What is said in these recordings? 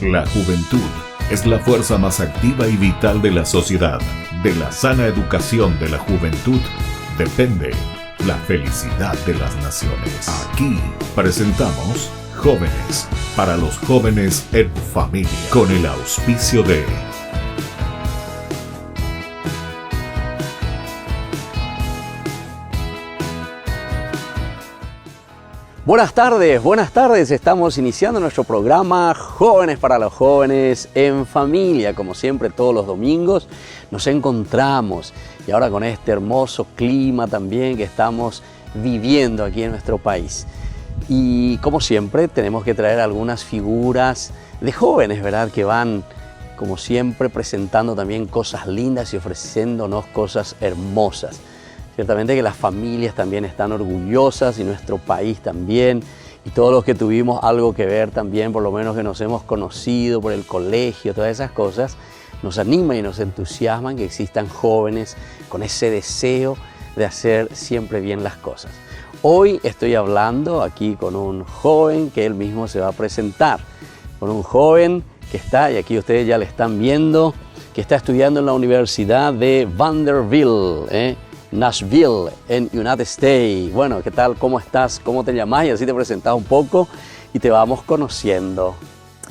La juventud es la fuerza más activa y vital de la sociedad. De la sana educación de la juventud depende la felicidad de las naciones. Aquí presentamos Jóvenes para los jóvenes en familia, con el auspicio de buenas tardes, estamos iniciando nuestro programa Jóvenes para los jóvenes en familia. Como siempre, todos los domingos nos encontramos y ahora con este hermoso clima también que estamos viviendo aquí en nuestro país. Y como siempre tenemos que traer algunas figuras de jóvenes, ¿verdad? Que van, como siempre, presentando también cosas lindas y ofreciéndonos cosas hermosas. Ciertamente que las familias también están orgullosas y nuestro país también, y todos los que tuvimos algo que ver también, por lo menos que nos hemos conocido por el colegio, todas esas cosas, nos animan y nos entusiasman que existan jóvenes con ese deseo de hacer siempre bien las cosas. Hoy estoy hablando aquí con un joven que él mismo se va a presentar, con un joven que está, y aquí ustedes ya le están viendo, que está estudiando en la Universidad de Vanderbilt, Nashville, en United States. Bueno, ¿qué tal? ¿Cómo estás? ¿Cómo te llamas? Y así te presentas un poco y te vamos conociendo.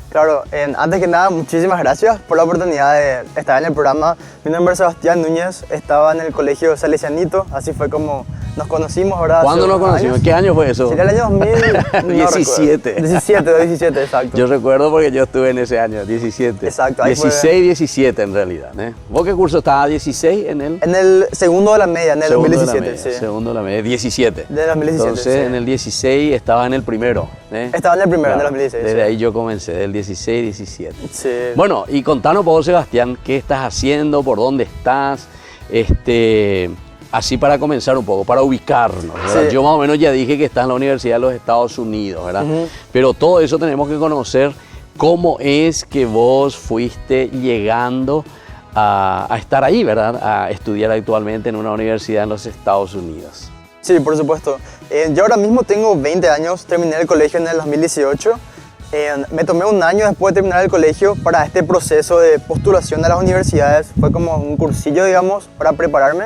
Claro, antes que nada, muchísimas gracias por la oportunidad de estar en el programa. Mi nombre es Sebastián Núñez, estaba en el colegio Salesianito, así fue como nos conocimos, ¿verdad? ¿Cuándo nos conocimos? ¿Qué año fue eso? Sería el año 2017. 17, exacto. Yo recuerdo porque yo estuve en ese año, 17. Exacto. 16, 17 en realidad. ¿Vos qué curso estabas? ¿16 en el? En el segundo de la media, en el 2017, sí. Segundo de la media, 17. De 2017, entonces, sí. En el 16 estaba en el primero. Estaba en el primero, claro, en el 2016. Desde sí. ahí yo comencé, del 16, 17. Sí. Bueno, y contanos vos, Sebastián, ¿qué estás haciendo? ¿Por dónde estás? Así para comenzar un poco, para ubicarnos, ¿verdad? Sí. Yo más o menos ya dije que estás en la Universidad de los Estados Unidos, ¿verdad? Pero todo eso tenemos que conocer cómo es que vos fuiste llegando a estar ahí, ¿verdad? A estudiar actualmente en una universidad en los Estados Unidos. Sí, por supuesto. Yo ahora mismo tengo 20 años, terminé el colegio en el 2018. Me tomé un año después de terminar el colegio para este proceso de postulación a las universidades. Fue como un cursillo, digamos, para prepararme.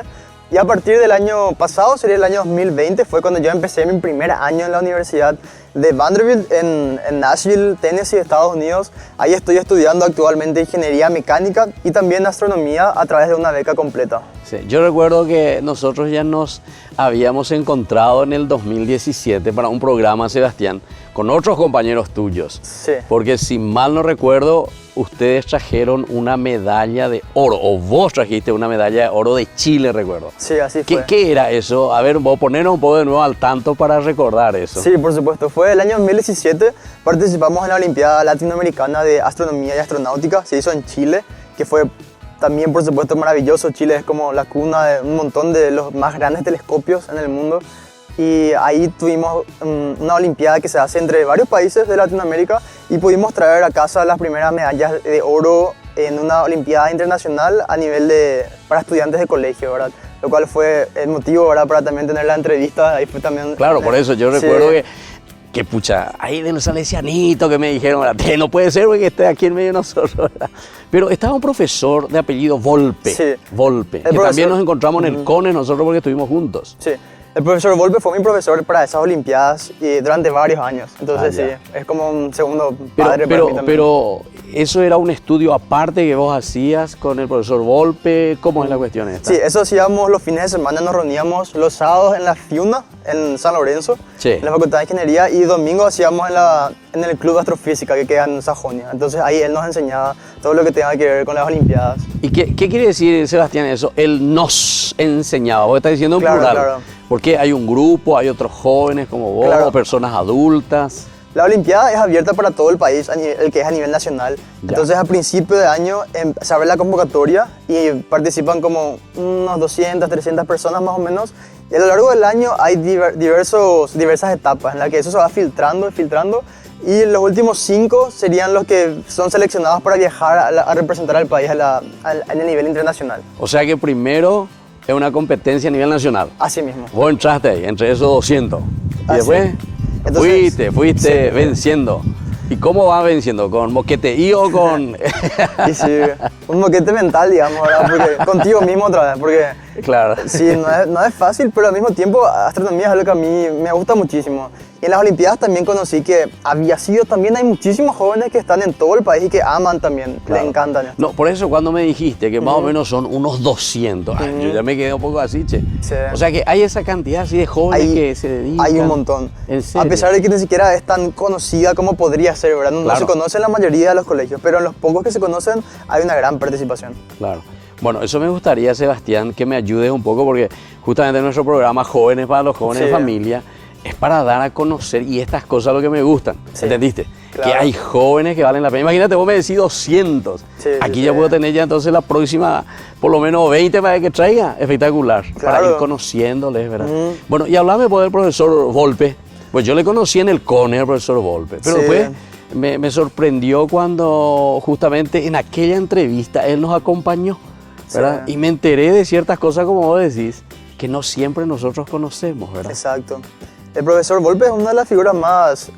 Y a partir del año pasado, sería el año 2020, fue cuando yo empecé mi primer año en la Universidad de Vanderbilt en Nashville, Tennessee, Estados Unidos. Ahí estoy estudiando actualmente ingeniería mecánica y también astronomía a través de una beca completa. Sí, yo recuerdo que nosotros ya nos habíamos encontrado en el 2017 para un programa, Sebastián, con otros compañeros tuyos. Sí. Porque si mal no recuerdo, ustedes trajeron una medalla de oro, o vos trajiste una medalla de oro de Chile, recuerdo. Sí, así fue. ¿Qué era eso? A ver, vos ponernos un poco de nuevo al tanto para recordar eso. Sí, por supuesto. Fue el año 2017, participamos en la Olimpiada Latinoamericana de Astronomía y Astronáutica, se hizo en Chile, que fue también, por supuesto, maravilloso. Chile es como la cuna de un montón de los más grandes telescopios en el mundo. Y ahí tuvimos una olimpiada que se hace entre varios países de Latinoamérica y pudimos traer a casa las primeras medallas de oro en una olimpiada internacional a nivel para estudiantes de colegio, ¿verdad? Lo cual fue el motivo, ¿verdad? Para también tener la entrevista. Ahí fue también... Claro, por eso yo recuerdo que pucha, ahí de los salesianitos que me dijeron, ¿verdad? Que no puede ser porque esté aquí en medio de nosotros, ¿verdad? Pero estaba un profesor de apellido Volpe, Sí. Volpe, que también nos encontramos en el CONES nosotros porque estuvimos juntos. Sí. El profesor Volpe fue mi profesor para esas olimpiadas y durante varios años. Entonces sí, es como un segundo padre para mí también. Pero eso era un estudio aparte que vos hacías con el profesor Volpe. ¿Cómo es la cuestión esta? Sí, eso hacíamos los fines de semana, nos reuníamos los sábados en la FIUNA, en San Lorenzo, Sí. en la Facultad de Ingeniería, y domingo hacíamos en el Club de Astrofísica que queda en Sajonia. Entonces ahí él nos enseñaba todo lo que tenga que ver con las olimpiadas. ¿Y qué quiere decir, Sebastián, eso? Él nos enseñaba. Vos estás diciendo en Claro, plural. claro. Porque hay un grupo, hay otros jóvenes como vos, Claro. personas adultas. La Olimpiada es abierta para todo el país, el que es a nivel nacional. Ya. Entonces, a principio de año se abre la convocatoria y participan como unos 200, 300 personas más o menos. Y a lo largo del año hay diversas etapas en las que eso se va filtrando. Y los últimos 5 serían los que son seleccionados para viajar a representar al país en el nivel internacional. O sea que primero es una competencia a nivel nacional. Así mismo. Vos entraste ahí, entre esos 200. Y Así. después Entonces, fuiste sí. venciendo. ¿Y cómo va venciendo? ¿Con moqueteí o con...? Y sí, un moquete mental, digamos, ¿verdad? Porque contigo mismo otra vez, porque Claro. sí, no es fácil, pero al mismo tiempo astronomía es algo que a mí me gusta muchísimo. Y en las Olimpiadas también conocí que también hay muchísimos jóvenes que están en todo el país y que aman también, Claro. les encantan. No, por eso cuando me dijiste que más o menos son unos 200, yo ya me quedé un poco así, che. Sí. O sea que hay esa cantidad así de jóvenes Hay- que se dedican. Hay un montón. ¿En serio? A pesar de que ni siquiera es tan conocida como podría ser, ¿verdad? No Claro. se conoce en la mayoría de los colegios, pero en los pocos que se conocen hay una gran participación. Claro. Bueno, eso me gustaría, Sebastián, que me ayudes un poco porque justamente nuestro programa Jóvenes para los Jóvenes de Sí. Familia es para dar a conocer y estas cosas lo que me gustan, Sí. ¿entendiste? Claro. Que hay jóvenes que valen la pena. Imagínate, vos me decís 200. Sí, Aquí sí, ya sí. puedo tener ya entonces la próxima, por lo menos 20 para que traiga. Espectacular. Para Claro. ir conociéndoles, ¿verdad? Bueno, y hablame pues del profesor Volpe. Pues yo le conocí en el CONE, el profesor Volpe. Pero Sí. después me sorprendió cuando justamente en aquella entrevista él nos acompañó, ¿verdad? Sí. Y me enteré de ciertas cosas, como vos decís, que no siempre nosotros conocemos, ¿verdad? Exacto. El profesor Volpe es una de las figuras más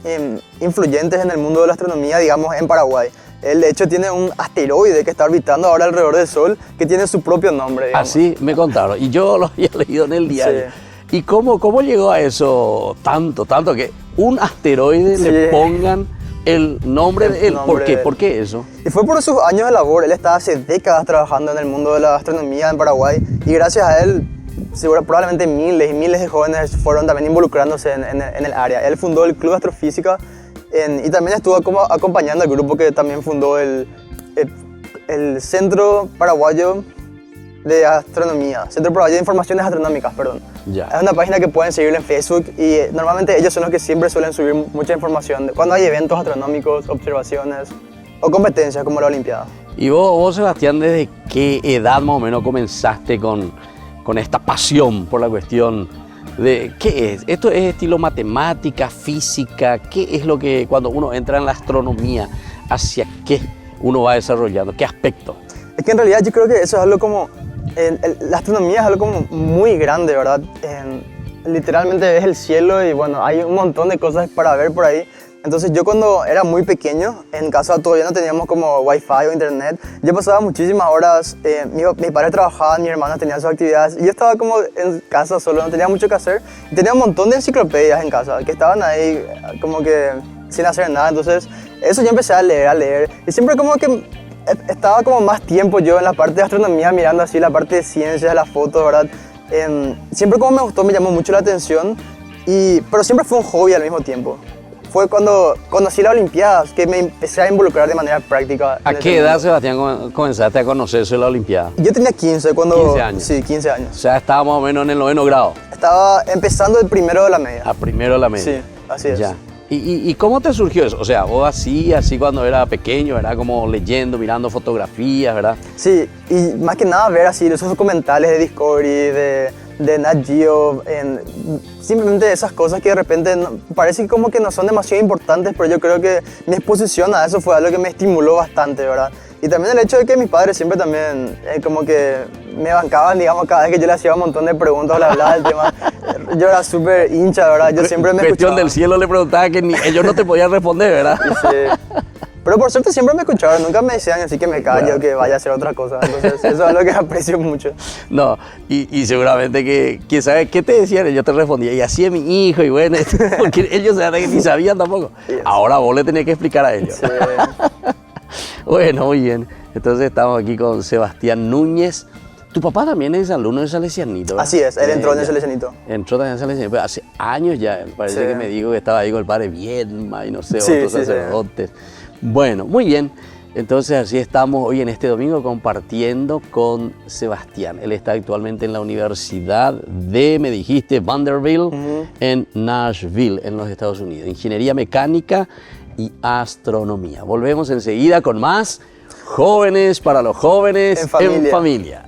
influyentes en el mundo de la astronomía, digamos, en Paraguay. Él, de hecho, tiene un asteroide que está orbitando ahora alrededor del Sol, que tiene su propio nombre, digamos. Así me contaron. Y yo lo había leído en el diario. Sí. ¿Y cómo llegó a eso tanto que un asteroide le Sí. pongan el nombre El de él? nombre ¿Por qué? de él. ¿Por qué eso? Y fue por sus años de labor. Él está hace décadas trabajando en el mundo de la astronomía en Paraguay y gracias a él, probablemente miles y miles de jóvenes fueron también involucrándose en el área. Él fundó el Club de Astrofísica y también estuvo como acompañando al grupo que también fundó el Centro Paraguayo de Astronomía, Centro Paraguayo de Informaciones Astronómicas, perdón. Ya. Es una página que pueden seguir en Facebook y normalmente ellos son los que siempre suelen subir mucha información cuando hay eventos astronómicos, observaciones o competencias como la Olimpiada. Y vos, Sebastián, ¿desde qué edad más o menos comenzaste con esta pasión por la cuestión de qué es? ¿Esto es estilo matemática, física? ¿Qué es lo que cuando uno entra en la astronomía, hacia qué uno va desarrollando? ¿Qué aspecto? Es que en realidad yo creo que eso es algo como... la astronomía es algo como muy grande, ¿verdad? Literalmente es el cielo y bueno, hay un montón de cosas para ver por ahí. Entonces yo cuando era muy pequeño, en casa todavía no teníamos como wifi o internet, yo pasaba muchísimas horas, mis padres trabajaban, mis hermanos tenían sus actividades y yo estaba como en casa solo, no tenía mucho que hacer. Y tenía un montón de enciclopedias en casa que estaban ahí como que sin hacer nada, entonces eso yo empecé a leer y siempre como que estaba como más tiempo yo en la parte de astronomía mirando así la parte de ciencias, las fotos, ¿verdad? Siempre como me gustó, me llamó mucho la atención, pero siempre fue un hobby al mismo tiempo. Fue cuando conocí las Olimpiadas que me empecé a involucrar de manera práctica. ¿A qué edad, Sebastián, comenzaste a conocer eso de la Olimpiada? Yo tenía 15 cuando... 15 años. Sí, 15 O años. sea, estaba más o menos en el 9º grado, Estaba empezando el primero de la media. a primero de la media. Sí, así es. Ya. ¿Y cómo te surgió eso? O sea, vos así cuando era pequeño, ¿verdad? Como leyendo, mirando fotografías, ¿verdad? Sí, y más que nada ver así esos documentales de Discovery, de Nat Geo, simplemente esas cosas que de repente parece como que no son demasiado importantes, pero yo creo que mi exposición a eso fue algo que me estimuló bastante, ¿verdad? Y también el hecho de que mis padres siempre también como que me bancaban, digamos, cada vez que yo le hacía un montón de preguntas o le hablaba del tema. Yo era súper hincha, ¿verdad? Yo siempre me Cuestión escuchaba. del cielo le preguntaba que ni ellos no te podían responder, ¿verdad? Y sí. Pero por suerte siempre me escucharon, nunca me decían así que me calle Claro. o que vaya a hacer otra cosa. Entonces eso es algo que aprecio mucho. No, y seguramente que, quién sabe, ¿qué te decían? Yo te respondía, y así es mi hijo, y bueno, porque ellos ni sabían tampoco. Ahora vos le tenés que explicar a ellos. Sí. Bueno, muy bien. Entonces estamos aquí con Sebastián Núñez. Tu papá también es alumno de Salesianito, ¿verdad? Así es, él entró en el ya. Salesianito. Entró también en Salesianito, pero hace años ya, parece Sí. que me dijo que estaba ahí con el padre Viedma y no sé, Sí, otros sí, sí. sacerdotes. Bueno, muy bien. Entonces así estamos hoy en este domingo compartiendo con Sebastián. Él está actualmente en la Universidad de, me dijiste, Vanderbilt, en Nashville, en los Estados Unidos. Ingeniería mecánica y astronomía. Volvemos enseguida con más Jóvenes para los Jóvenes En familia.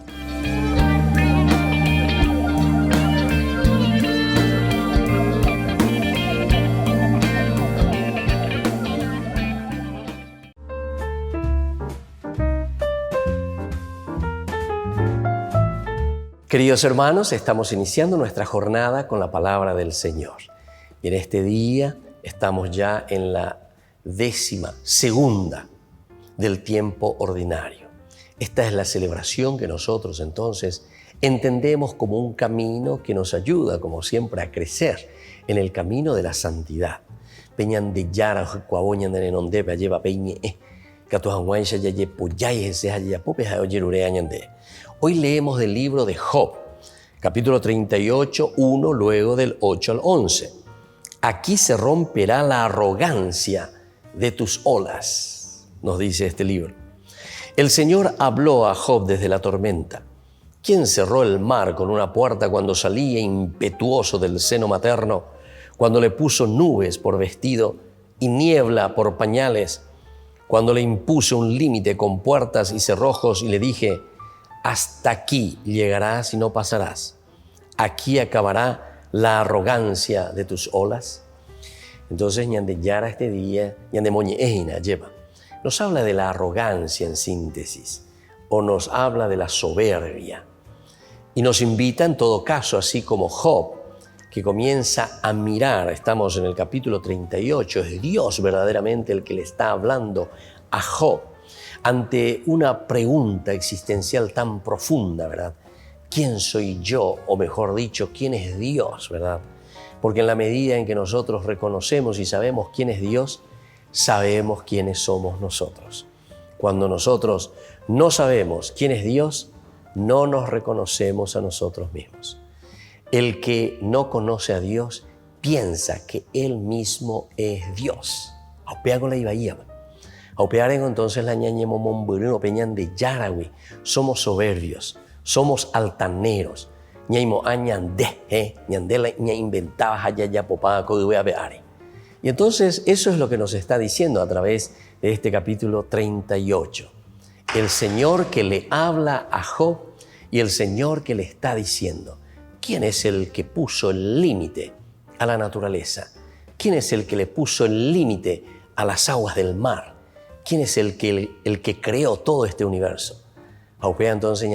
Queridos hermanos, estamos iniciando nuestra jornada con la palabra del Señor. Y en este día estamos ya en la 12ª del tiempo ordinario. Esta es la celebración que nosotros entonces entendemos como un camino que nos ayuda, como siempre, a crecer en el camino de la santidad. Peñan de yara, cuaboñan de nenonde, lleva peñe, catuanguancha, yaye, poyay, ese ayapope, oyerurea, ñande. Hoy leemos del libro de Job, capítulo 38, 1, luego del 8 al 11. Aquí se romperá la arrogancia de tus olas, nos dice este libro. El Señor habló a Job desde la tormenta. ¿Quién cerró el mar con una puerta cuando salía impetuoso del seno materno, cuando le puso nubes por vestido y niebla por pañales, cuando le impuse un límite con puertas y cerrojos y le dije, hasta aquí llegarás y no pasarás? Aquí acabará la arrogancia de tus olas. Entonces, ñande yara este día, ñande moñe ejina lleva. Nos habla de la arrogancia en síntesis, o nos habla de la soberbia. Y nos invita en todo caso, así como Job, que comienza a mirar, estamos en el capítulo 38, es Dios verdaderamente el que le está hablando a Job ante una pregunta existencial tan profunda, ¿verdad? ¿Quién soy yo? O mejor dicho, ¿quién es Dios, verdad? Porque en la medida en que nosotros reconocemos y sabemos quién es Dios, sabemos quiénes somos nosotros. Cuando nosotros no sabemos quién es Dios, no nos reconocemos a nosotros mismos. El que no conoce a Dios piensa que Él mismo es Dios. Aupeago la ibaía. Aupearen entonces la ñañe momomburino peñan de Yarawi. Somos soberbios, somos altaneros. Ñaimo añande, ñandela ña inventaba hayaya popada codue beare. Y entonces eso es lo que nos está diciendo a través de este capítulo 38. El Señor que le habla a Job y el Señor que le está diciendo, ¿quién es el que puso el límite a la naturaleza? ¿Quién es el que le puso el límite a las aguas del mar? ¿Quién es el que creó todo este universo? Entonces,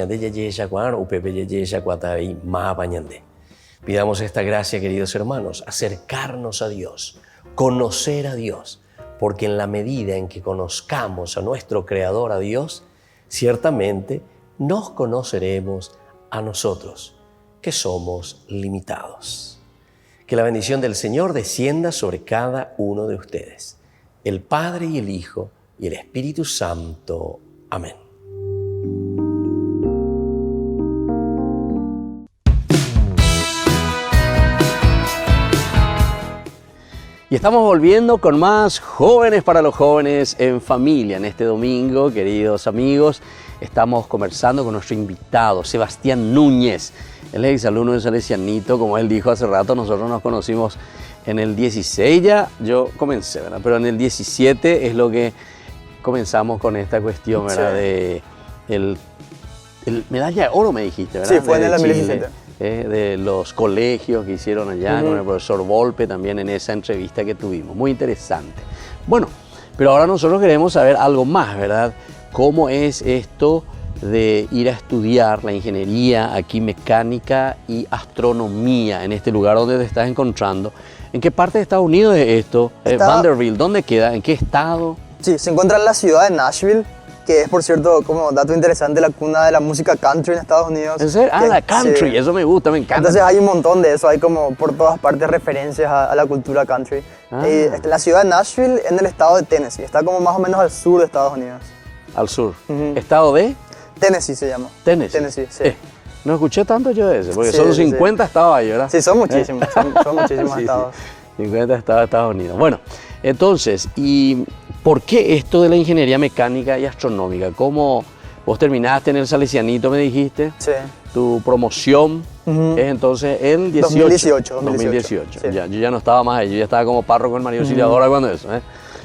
pidamos esta gracia, queridos hermanos, acercarnos a Dios, conocer a Dios, porque en la medida en que conozcamos a nuestro Creador, a Dios, ciertamente nos conoceremos a nosotros, que somos limitados. Que la bendición del Señor descienda sobre cada uno de ustedes, el Padre y el Hijo y el Espíritu Santo. Amén. Y estamos volviendo con más Jóvenes para los Jóvenes en Familia. En este domingo, queridos amigos, estamos conversando con nuestro invitado, Sebastián Núñez. Él es exalumno de Salesianito, como él dijo hace rato. Nosotros nos conocimos en el 16, ya yo comencé, ¿verdad? Pero en el 17 es lo que comenzamos con esta cuestión, ¿verdad? Sí. De el medalla de oro, me dijiste, ¿verdad? Sí, fue en el 2017. De los colegios que hicieron allá con el profesor Volpe también en esa entrevista que tuvimos. Muy interesante. Bueno, pero ahora nosotros queremos saber algo más, ¿verdad? ¿Cómo es esto de ir a estudiar la ingeniería aquí mecánica y astronomía en este lugar donde te estás encontrando? ¿En qué parte de Estados Unidos es esto? Vanderbilt, ¿dónde queda? ¿En qué estado? Sí, se encuentra en la ciudad de Nashville, que es, por cierto, como dato interesante, la cuna de la música country en Estados Unidos. ¿En serio? La country, sí. Eso me gusta, me encanta. Entonces hay un montón de eso, hay como por todas partes referencias a la cultura country. La ciudad de Nashville en el estado de Tennessee, está como más o menos al sur de Estados Unidos. Al sur. ¿Estado de? Tennessee se llama. Tennessee, sí. No escuché tanto yo de ese, porque son 50 estados ahí, ¿verdad? Sí, son muchísimos, son muchísimos estados. 50 estados de Estados Unidos. Bueno, entonces, ¿y por qué esto de la ingeniería mecánica y astronómica? ¿Cómo vos terminaste en el Salesianito, me dijiste? Sí. Tu promoción es entonces el 2018. Sí. Ya, yo ya no estaba más ahí, yo ya estaba como párroco en María Auxiliadora cuando eso, ¿eh?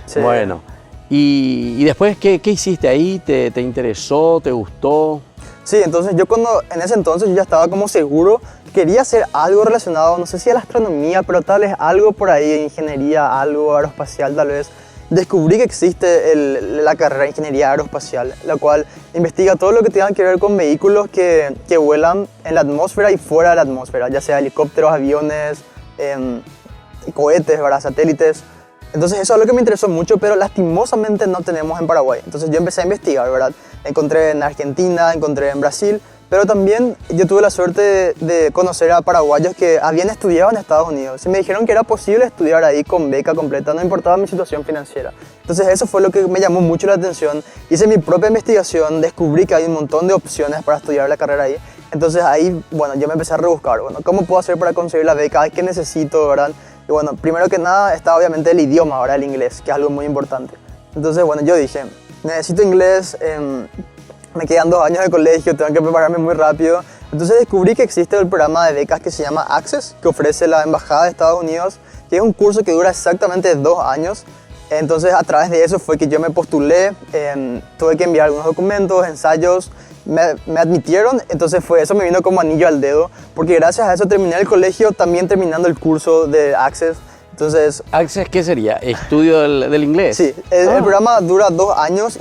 Sí. Bueno, y después, ¿qué hiciste ahí? ¿Te interesó? ¿Te gustó? Sí, entonces en ese entonces yo ya estaba como seguro, quería hacer algo relacionado, no sé si a la astronomía, pero tal vez algo por ahí, ingeniería, algo aeroespacial tal vez. Descubrí que existe la carrera de ingeniería aeroespacial, la cual investiga todo lo que tenga que ver con vehículos que vuelan en la atmósfera y fuera de la atmósfera, ya sea helicópteros, aviones, cohetes, ¿verdad? Satélites. Entonces eso es lo que me interesó mucho, pero lastimosamente no tenemos en Paraguay. Entonces yo empecé a investigar, ¿verdad? Encontré en Argentina, encontré en Brasil, pero también yo tuve la suerte de conocer a paraguayos que habían estudiado en Estados Unidos y me dijeron que era posible estudiar ahí con beca completa, no importaba mi situación financiera. Entonces eso fue lo que me llamó mucho la atención. Hice mi propia investigación, descubrí que hay un montón de opciones para estudiar la carrera ahí. Entonces ahí, bueno, yo me empecé a rebuscar, bueno, ¿cómo puedo hacer para conseguir la beca? ¿Qué necesito, verdad? Y bueno, primero que nada está obviamente el idioma, ahora el inglés, que es algo muy importante. Entonces, bueno, yo dije, necesito inglés, me quedan 2 años de colegio, tengo que prepararme muy rápido. Entonces descubrí que existe el programa de becas que se llama Access, que ofrece la Embajada de Estados Unidos, que es un curso que dura exactamente 2 años. Entonces a través de eso fue que yo me postulé, tuve que enviar algunos documentos, ensayos, me admitieron, entonces eso me vino como anillo al dedo, porque gracias a eso terminé el colegio también terminando el curso de Access. Entonces, ¿Access qué sería? ¿Estudio del inglés? Sí, el programa dura 2 años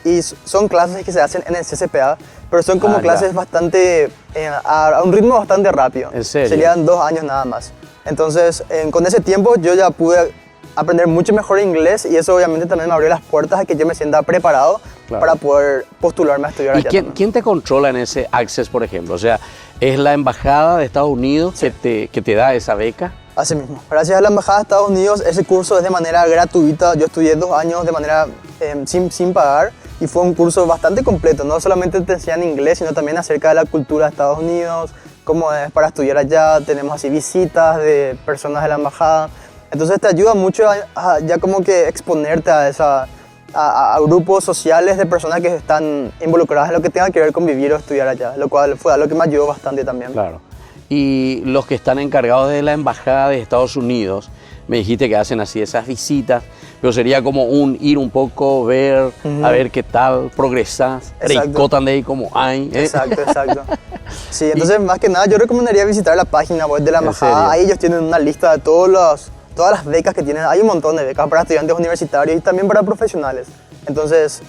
y son clases que se hacen en el CCPA, pero son como clases bastante, a un ritmo bastante rápido. ¿En serio? Serían 2 años nada más. Entonces, con ese tiempo yo ya pude aprender mucho mejor inglés y eso obviamente también me abrió las puertas a que yo me sienta preparado para poder postularme a estudiar allá. ¿Y quién te controla en ese Access, por ejemplo? O sea, ¿es la Embajada de Estados Unidos que te da esa beca? Así mismo. Gracias a la Embajada de Estados Unidos, ese curso es de manera gratuita. Yo estudié 2 años de manera sin pagar y fue un curso bastante completo. No solamente te enseñan inglés, sino también acerca de la cultura de Estados Unidos, cómo es para estudiar allá. Tenemos así visitas de personas de la Embajada. Entonces te ayuda mucho a ya como que exponerte a grupos sociales de personas que están involucradas en lo que tenga que ver con vivir o estudiar allá, lo cual fue algo que me ayudó bastante también. Claro. Y los que están encargados de la Embajada de Estados Unidos, me dijiste que hacen así esas visitas, pero sería como ir un poco, ver, a ver qué tal, progresas, reicotan de ahí como hay. Exacto. Sí, entonces más que nada yo recomendaría visitar la página web de la Embajada. Ahí ellos tienen una lista de todas las becas que tienen. Hay un montón de becas para estudiantes universitarios y también para profesionales. Entonces,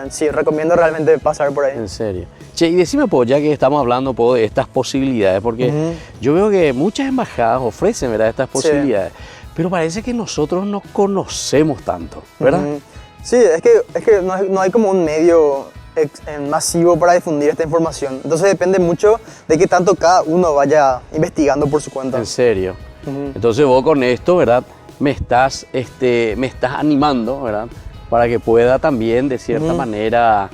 sí, recomiendo realmente pasar por ahí. En serio. Che, y decime, ya que estamos hablando de estas posibilidades, porque yo veo que muchas embajadas ofrecen, ¿verdad?, estas posibilidades, pero parece que nosotros no conocemos tanto, ¿verdad? Sí, es que no hay como un medio masivo para difundir esta información. Entonces depende mucho de qué tanto cada uno vaya investigando por su cuenta. En serio. Entonces vos con esto, ¿verdad?, me estás animando, ¿verdad?, para que pueda también, de cierta manera,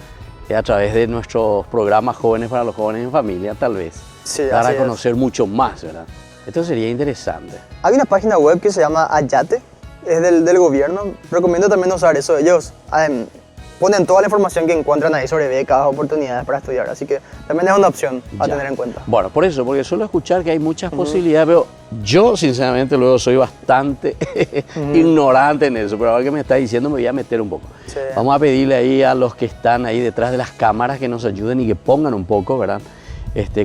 a través de nuestros programas Jóvenes para los Jóvenes en Familia, tal vez, dar a conocer mucho más, ¿verdad? Esto sería interesante. Hay una página web que se llama Ayate, es del gobierno. Recomiendo también usar eso. Ellos ponen toda la información que encuentran ahí sobre becas, oportunidades para estudiar, así que también es una opción a tener en cuenta. Bueno, por eso, porque suelo escuchar que hay muchas posibilidades, pero yo sinceramente luego soy bastante ignorante en eso, pero ahora que me está diciendo me voy a meter un poco. Sí. Vamos a pedirle ahí a los que están ahí detrás de las cámaras que nos ayuden y que pongan un poco, ¿verdad?,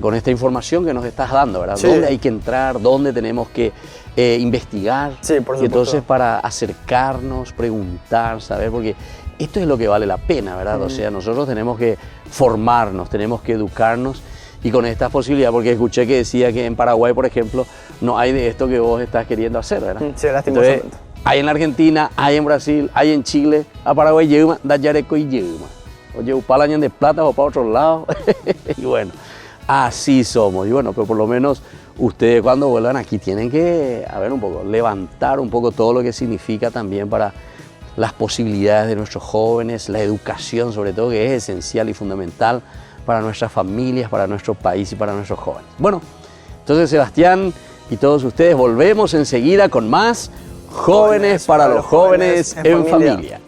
con esta información que nos estás dando, ¿verdad? Sí. ¿Dónde hay que entrar? ¿Dónde tenemos que investigar? Sí, por supuesto. Y entonces para acercarnos, preguntar, saber, porque esto es lo que vale la pena, ¿verdad? O sea, nosotros tenemos que formarnos, tenemos que educarnos y con estas posibilidades, porque escuché que decía que en Paraguay, por ejemplo, no hay de esto que vos estás queriendo hacer, ¿verdad? Sí, lastimosamente. Entonces, hay en la Argentina, hay en Brasil, hay en Chile, a Paraguay llega, da yareco y llega. O llevo para el año de plata o para otro lado. Y bueno, así somos. Y bueno, pero por lo menos ustedes cuando vuelvan aquí tienen que, a ver un poco, levantar un poco todo lo que significa también para las posibilidades de nuestros jóvenes, la educación sobre todo, que es esencial y fundamental para nuestras familias, para nuestro país y para nuestros jóvenes. Bueno, entonces Sebastián y todos ustedes volvemos enseguida con más Jóvenes para los Jóvenes en Familia.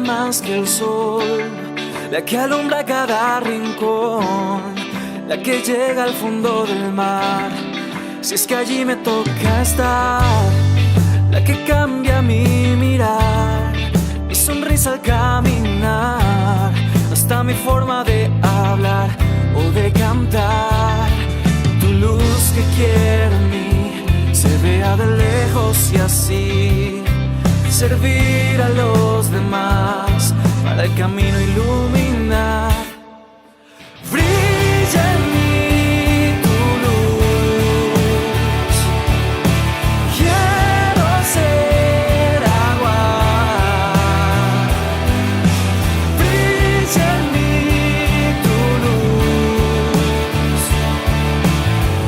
Más que el sol, la que alumbra cada rincón, la que llega al fondo del mar. Si es que allí me toca estar, la que cambia mi mirar, mi sonrisa al caminar, hasta mi forma de hablar o de cantar. Tu luz que quiere en mí se vea de lejos y así servir a los demás para el camino iluminar. Brilla en mí tu luz, quiero ser agua. Brilla en mí tu luz,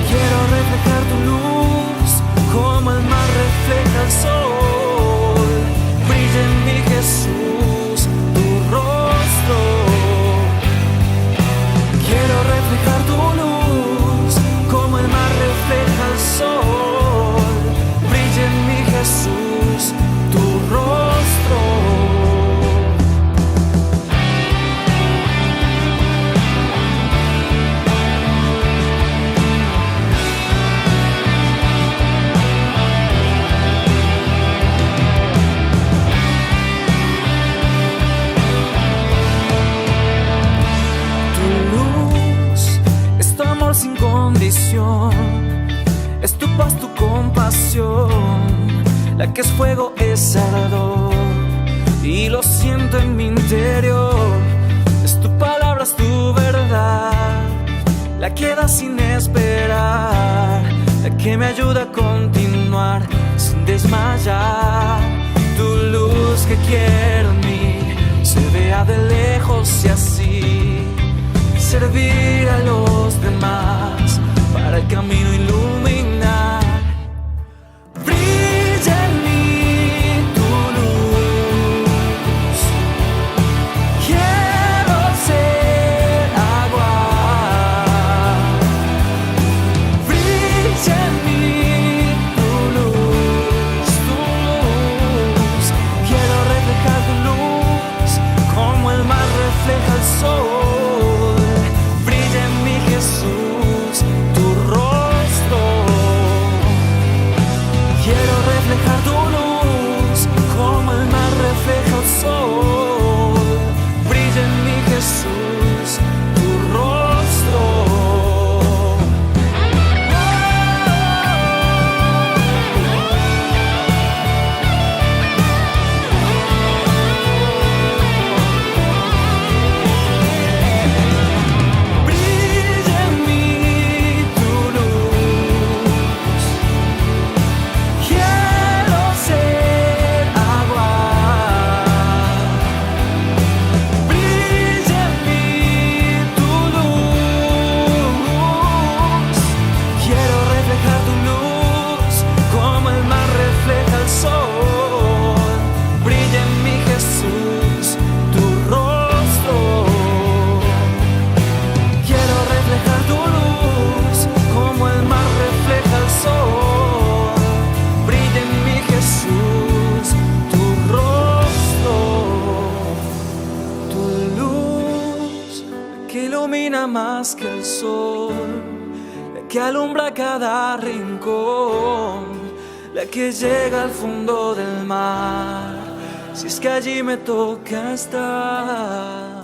quiero reflejar tu luz como el mar refleja el sol. Brilla en mí Jesús tu rostro, quiero reflejar tu luz como el mar refleja el sol. Brilla en mí Jesús tu rostro. Sin condición, es tu paz, tu compasión, la que es fuego, es ardor, y lo siento en mi interior. Es tu palabra, es tu verdad, la que da sin esperar, la que me ayuda a continuar sin desmayar. Tu luz que quiero en mí se vea de lejos y así servir a los demás para el camino iluminar. Brilla en mí tu luz, quiero ser agua. Brilla en mí tu luz, quiero reflejar tu luz como el mar refleja el sol. Jesús, tu rostro, quiero reflejar tu luz como el mar refleja el sol. Brilla en mí Jesús, tu rostro. Más que el sol, la que alumbra cada rincón, la que llega al fondo del mar, si es que allí me toca estar.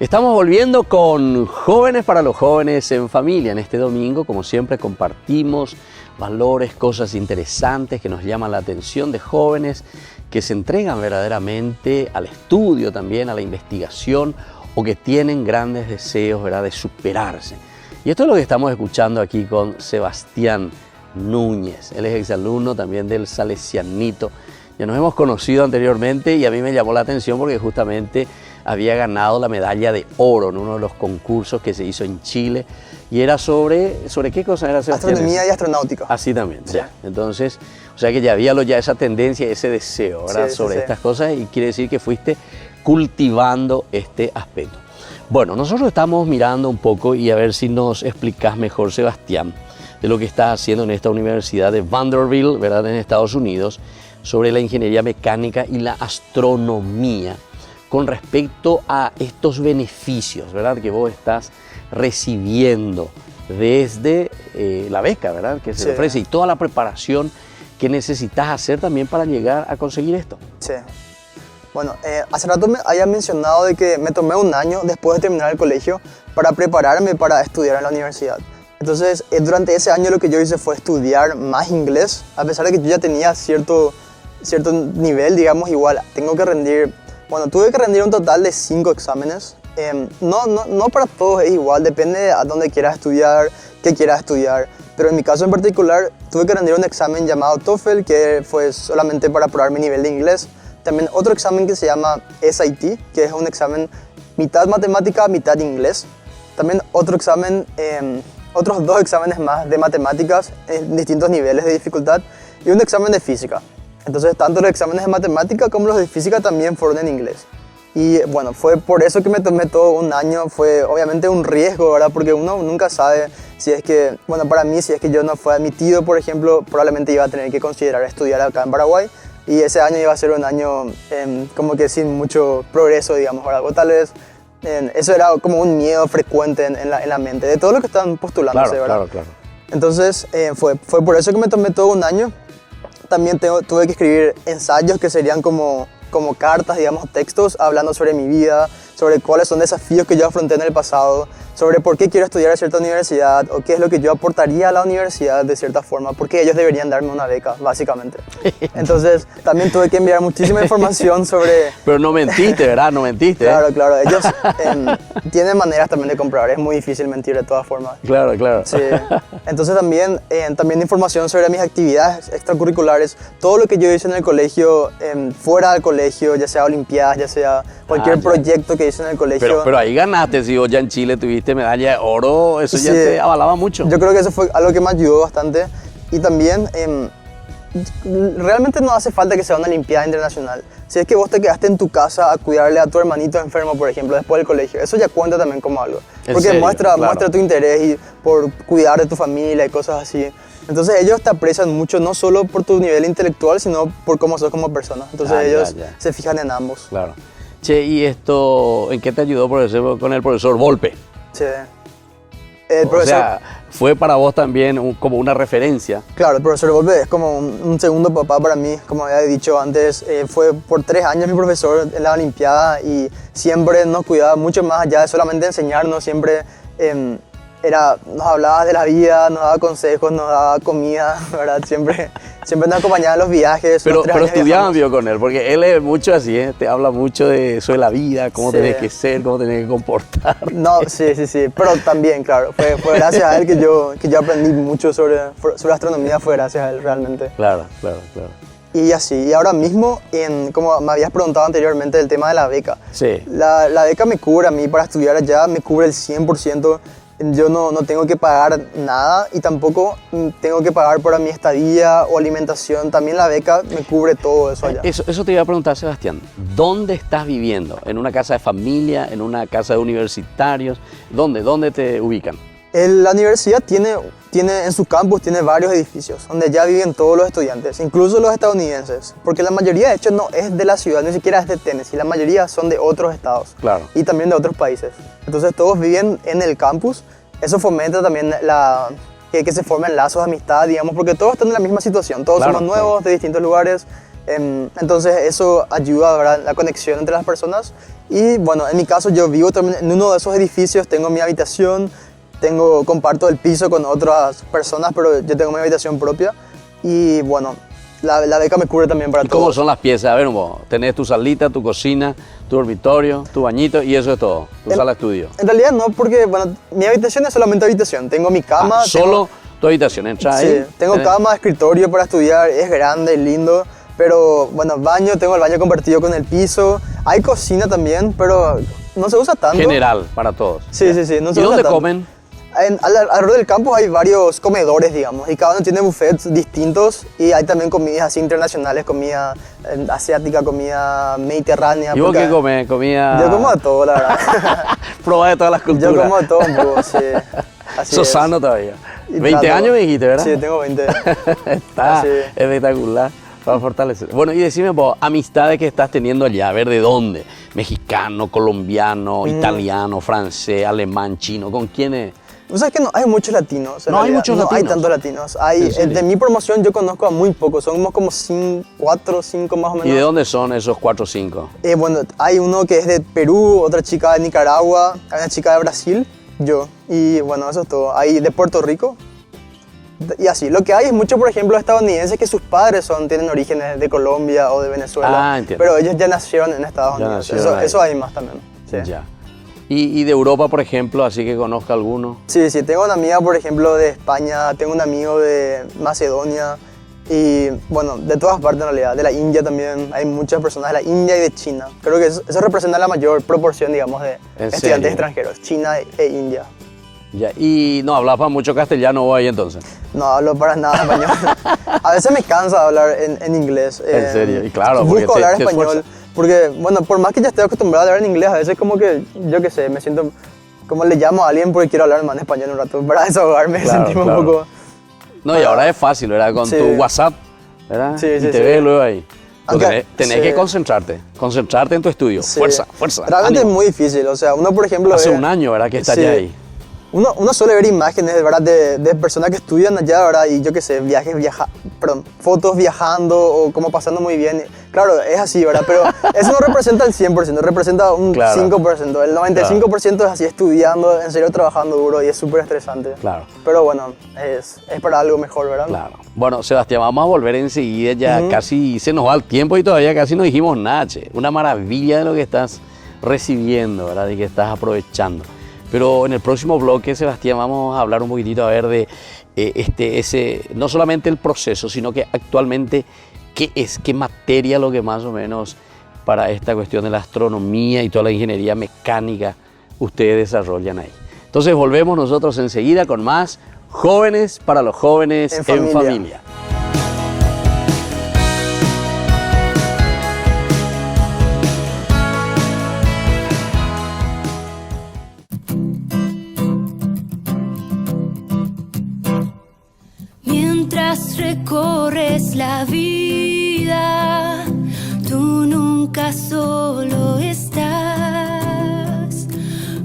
Estamos volviendo con Jóvenes para los Jóvenes en Familia. En este domingo, como siempre, compartimos valores, cosas interesantes que nos llaman la atención de jóvenes que se entregan verdaderamente al estudio también, a la investigación o que tienen grandes deseos, ¿verdad?, de superarse. Y esto es lo que estamos escuchando aquí con Sebastián Núñez. Él es exalumno también del Salesianito. Ya nos hemos conocido anteriormente y a mí me llamó la atención porque justamente había ganado la medalla de oro en uno de los concursos que se hizo en Chile y era sobre ¿qué cosa era? Astronomía y astronáutica. Así también, sí. Ya. Entonces, o sea que ya había ya esa tendencia, ese deseo, ¿verdad? Sí, sobre sí. estas cosas y quiere decir que fuiste cultivando este aspecto. Bueno, nosotros estamos mirando un poco y a ver si nos explicas mejor, Sebastián, de lo que estás haciendo en esta universidad de Vanderbilt, ¿verdad?, en Estados Unidos, sobre la ingeniería mecánica y la astronomía, con respecto a estos beneficios, ¿verdad?, que vos estás recibiendo desde la beca, ¿verdad?, que se Sí. te ofrece, y toda la preparación que necesitas hacer también para llegar a conseguir esto. Sí. Bueno, hace rato me había mencionado de que me tomé un año después de terminar el colegio para prepararme para estudiar en la universidad. Entonces, durante ese año lo que yo hice fue estudiar más inglés, a pesar de que yo ya tenía cierto nivel, digamos, igual. Tuve que rendir un total de 5 exámenes. No para todos es igual, depende a dónde quieras estudiar, qué quieras estudiar. Pero en mi caso en particular, tuve que rendir un examen llamado TOEFL, que fue solamente para probar mi nivel de inglés. También otro examen que se llama SAT, que es un examen mitad matemática, mitad inglés. También otro examen, otros 2 exámenes más de matemáticas en distintos niveles de dificultad y un examen de física. Entonces, tanto los exámenes de matemática como los de física también fueron en inglés. Y bueno, fue por eso que me tomé todo un año. Fue obviamente un riesgo, ¿verdad? Porque uno nunca sabe si es que, bueno, para mí, si es que yo no fue admitido, por ejemplo, probablemente iba a tener que considerar estudiar acá en Paraguay. Y ese año iba a ser un año como que sin mucho progreso, digamos, ¿verdad? O tal vez eso era como un miedo frecuente en la mente de todos los que están postulándose, ¿verdad? Claro. Entonces, fue por eso que me tomé todo un año. También tuve que escribir ensayos que serían como cartas, digamos, textos, hablando sobre mi vida, sobre cuáles son desafíos que yo afronté en el pasado, sobre por qué quiero estudiar en cierta universidad o qué es lo que yo aportaría a la universidad de cierta forma, porque ellos deberían darme una beca, básicamente. Entonces, también tuve que enviar muchísima información sobre... Pero no mentiste, ¿verdad? No mentiste. Claro, ellos tienen maneras también de comprobar, es muy difícil mentir de todas formas. Claro. Sí. Entonces también información sobre mis actividades extracurriculares, todo lo que yo hice en el colegio, fuera del colegio, ya sea olimpiadas, ya sea cualquier proyecto que hice en el colegio. Pero ahí ganaste, si vos ya en Chile tuviste medalla de oro, eso ya Sí. te avalaba mucho. Yo creo que eso fue algo que me ayudó bastante. Y también, realmente no hace falta que sea una olimpiada internacional. Si es que vos te quedaste en tu casa a cuidarle a tu hermanito enfermo, por ejemplo, después del colegio, eso ya cuenta también como algo. ¿En Porque serio? muestra Claro. tu interés y por cuidar de tu familia y cosas así. Entonces ellos te aprecian mucho, no solo por tu nivel intelectual, sino por cómo sos como persona. Entonces ellos ya. se fijan en ambos. Claro. Che, ¿y esto en qué te ayudó con el profesor Volpe? Sí. El profesor, O sea, fue para vos también como una referencia. claro, el profesor Volpe es como un segundo papá para mí, como había dicho antes. Fue por 3 años mi profesor en la Olimpiada y siempre nos cuidaba mucho más allá de solamente enseñarnos. Siempre nos hablaba de la vida, nos daba consejos, nos daba comida, ¿verdad? Siempre nos acompañaba en los viajes. Pero los 3 años estudiaban viajamos. bio con él, porque él es mucho así, ¿eh? Te habla mucho de eso de la vida, cómo Sí. tenés que ser, cómo tenés que comportar. No, sí, pero también, claro, fue gracias a él que yo aprendí mucho sobre astronomía, fue gracias a él realmente. Claro. Y así, y ahora mismo, como me habías preguntado anteriormente, el tema de la beca. Sí. La beca me cubre a mí para estudiar allá, me cubre el 100%. Yo no tengo que pagar nada y tampoco tengo que pagar por mi estadía o alimentación. También la beca me cubre todo eso allá. Eso te iba a preguntar, Sebastián. ¿Dónde estás viviendo? ¿En una casa de familia? ¿En una casa de universitarios? ¿Dónde te ubican? La universidad tiene en su campus tiene varios edificios donde ya viven todos los estudiantes, incluso los estadounidenses, porque la mayoría de hecho no es de la ciudad, ni siquiera es de Tennessee, la mayoría son de otros estados Claro. y también de otros países. Entonces todos viven en el campus, eso fomenta también que se formen lazos de amistad, digamos, porque todos están en la misma situación, todos Claro, somos nuevos de distintos lugares, entonces eso ayuda, ¿verdad?, la conexión entre las personas. Y bueno, en mi caso yo vivo también en uno de esos edificios, tengo mi habitación, comparto el piso con otras personas, pero yo tengo mi habitación propia y bueno, la beca me cubre también para ¿Y todo. cómo son las piezas? A ver, vos tenés tu salita, tu cocina, tu dormitorio, tu bañito y eso es todo, tu sala de estudio. En realidad no, porque bueno, mi habitación es solamente habitación, tengo mi cama. Solo tu habitación, entra ahí. Sí, tengo cama, escritorio para estudiar, es grande, lindo, pero bueno, tengo el baño compartido con el piso, hay cocina también, pero no se usa tanto. General, para todos. Sí, no se ¿Y usa dónde tanto. comen? Alrededor del campus hay varios comedores, digamos, y cada uno tiene buffets distintos y hay también comidas así internacionales, comida asiática, comida mediterránea. ¿Y vos porque qué comes? ¿Comida? Yo como de todo, la verdad. Probá de todas las culturas. Yo como de todo un poco, sí. Así Sos es. sano todavía. Y 20 trato. años me dijiste, ¿verdad? Sí, tengo 20. Está Así. espectacular para fortalecer. Bueno, y decime vos, amistades que estás teniendo allá, a ver de dónde. Mexicano, colombiano, italiano, francés, alemán, chino, ¿con quiénes? O sea, que no hay muchos latinos. en No hay realidad. muchos No hay latinos. tantos latinos. Hay, ¿En serio? de mi promoción yo conozco a muy pocos. Somos como 4 o 5 más o menos. ¿Y de dónde son esos 4 o 5? Bueno, hay uno que es de Perú, otra chica de Nicaragua, hay una chica de Brasil, yo. Y bueno, eso es todo. Hay de Puerto Rico. Y así. Lo que hay es mucho, por ejemplo, estadounidenses que sus padres tienen orígenes de Colombia o de Venezuela. Ah, entiendo. Pero ellos ya nacieron en Estados Ya Unidos. nacieron ahí. Eso hay más también. Sí. Ya. Y de Europa, por ejemplo, así que conozca alguno. Sí, sí, tengo una amiga, por ejemplo, de España, tengo un amigo de Macedonia y, bueno, de todas partes en realidad, de la India también, hay muchas personas de la India y de China. Creo que eso representa la mayor proporción, digamos, de ¿En estudiantes serio? extranjeros, China e India. Ya. Y no hablaba mucho castellano vos ahí entonces. No hablo para nada español. A veces me cansa hablar en inglés. ¿En serio? Y claro, porque busco te hablar español. esfuerzas. Porque, bueno, por más que ya esté acostumbrado a hablar en inglés, a veces como que, yo qué sé, me siento como le llamo a alguien porque quiero hablar más en español un rato. Para desahogarme, Claro, sentirme claro. un poco... No, y ahora es fácil, ¿verdad? Con Sí. tu WhatsApp, ¿verdad? Sí, y sí, te sí. ves luego ahí. Aunque- Tenés sí. que concentrarte en tu estudio. Sí. Fuerza, fuerza. Realmente ánimo. es muy difícil. O sea, uno, por ejemplo... Hace ve- un año, ¿verdad? Que estás Sí. ya ahí. Uno suele ver imágenes, ¿verdad? De personas que estudian allá, ¿verdad? Y yo qué sé, fotos viajando o como pasando muy bien. Claro, es así, ¿verdad? Pero eso no representa el 100%, representa un Claro. 5%. El 95% es así, estudiando, en serio, trabajando duro y es súper estresante. Claro. Pero bueno, es para algo mejor, ¿verdad? Claro. Bueno, Sebastián, vamos a volver enseguida. Ya casi se nos va el tiempo y todavía casi no dijimos nada, che. Una maravilla de lo que estás recibiendo, ¿verdad? Y que estás aprovechando. Pero en el próximo bloque, Sebastián, vamos a hablar un poquitito a ver de no solamente el proceso, sino que actualmente qué materia lo que más o menos para esta cuestión de la astronomía y toda la ingeniería mecánica ustedes desarrollan ahí. Entonces volvemos nosotros enseguida con más Jóvenes para los Jóvenes En en Familia. Familia. Mientras recorres la vida, tú nunca solo estás.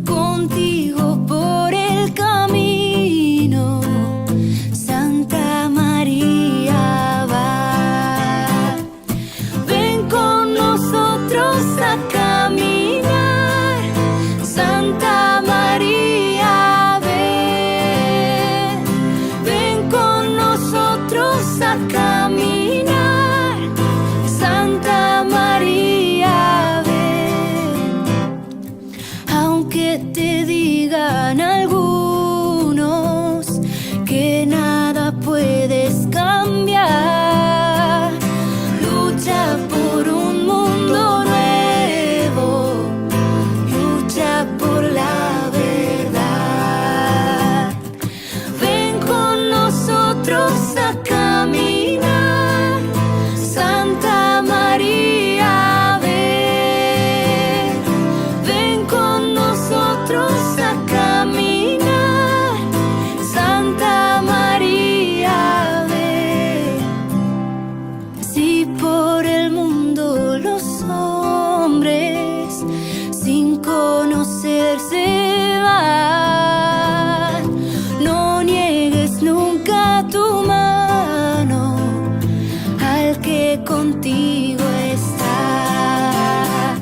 Contigo por el camino, Santa María va. Ven con nosotros a caminar, Santa María, ven. Ven con nosotros a caminar, Santa María, ven. Aunque te digan algunos que nada puedes cambiar, lucha por un mundo nuevo, lucha por la verdad. Ven con nosotros a caminar, Santa María, ven. Ven con nosotros a caminar, Santa María, ven. Si por el mundo los hombres sin conocerse van, no niegues nunca tu mano al que contigo está.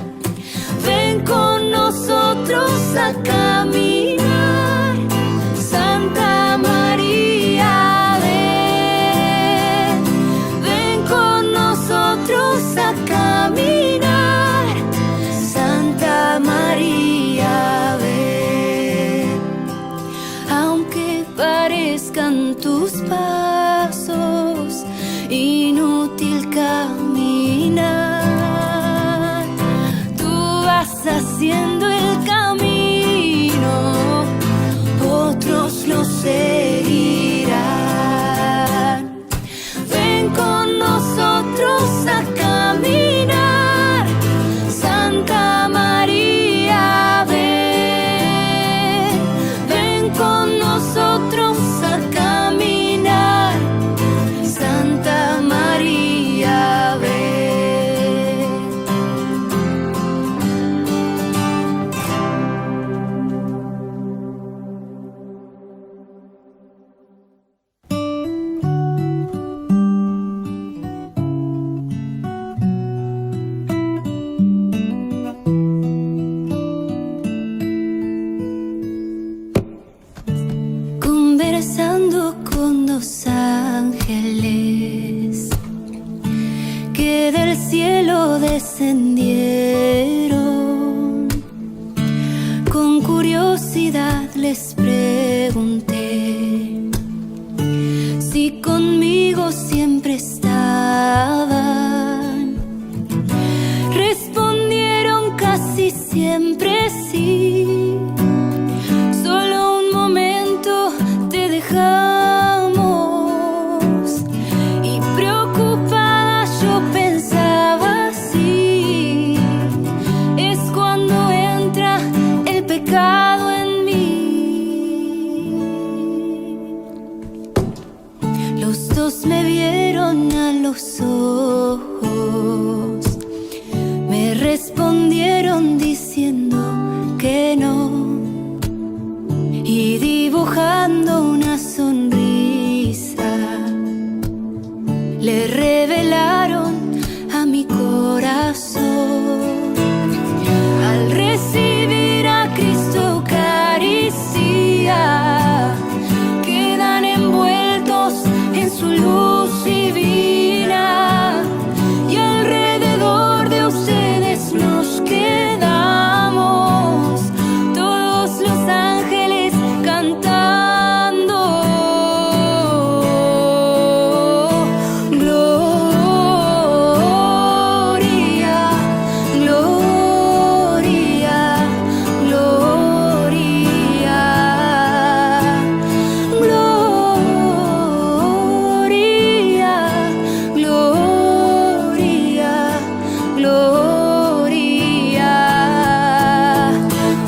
Ven con nosotros a caminar, Santa María, ven. Ven con nosotros a caminar, Santa María, ven. Aunque parezcan tus pasos inútil caminar, tú vas haciendo el camino, otros lo seguirán. Ven con nosotros a caminar, Santa María, ven. Ven con nosotros a caminar, que del cielo descendieron. Con curiosidad les pregunté si conmigo siempre estaban. Respondieron casi siempre sí. Solo un momento te dejamos. Y preocupada yo pensaba así. Es cuando entra el pecado en mí. Los dos me vieron a los ojos. Me respondieron diciendo que no. Y dibujando una sonrisa le revelaron a mi corazón. Al recibir a Cristo Eucaristía, quedan envueltos en su luz divina. Y alrededor de ustedes nos quedamos, todos los ángeles cantando. Gloria, gloria, gloria, gloria, gloria, gloria.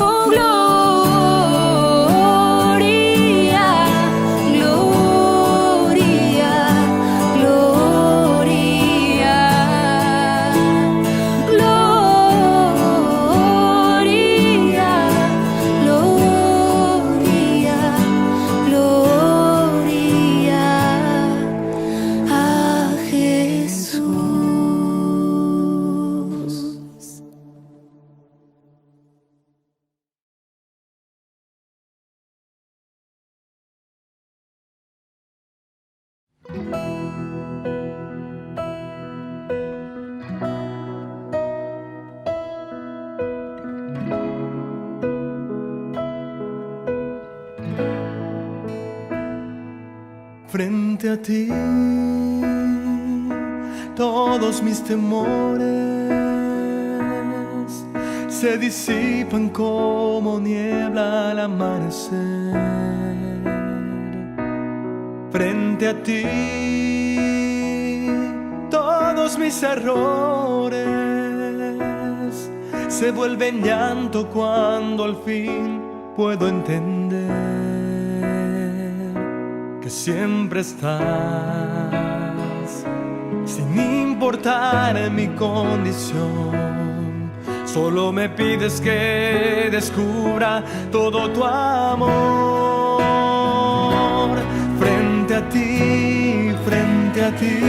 Oh, gloria, gloria, gloria, gloria, gloria a Jesús. Frente a ti, todos mis temores se disipan como niebla al amanecer. Frente a ti, todos mis errores se vuelven llanto cuando al fin puedo entender que siempre estás, sin importar mi condición. Solo me pides que descubra todo tu amor. Frente a ti,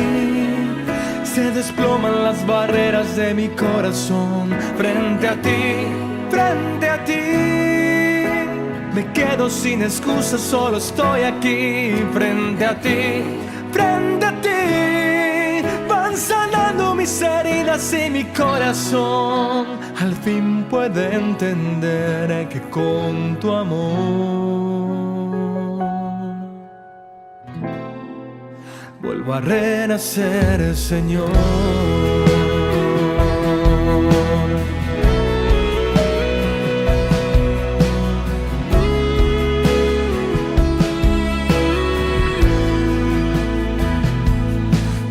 se desploman las barreras de mi corazón. Frente a ti, me quedo sin excusas, solo estoy aquí. Frente a ti, van sanando mis heridas y mi corazón al fin puede entender que con tu amor vuelvo a renacer, Señor.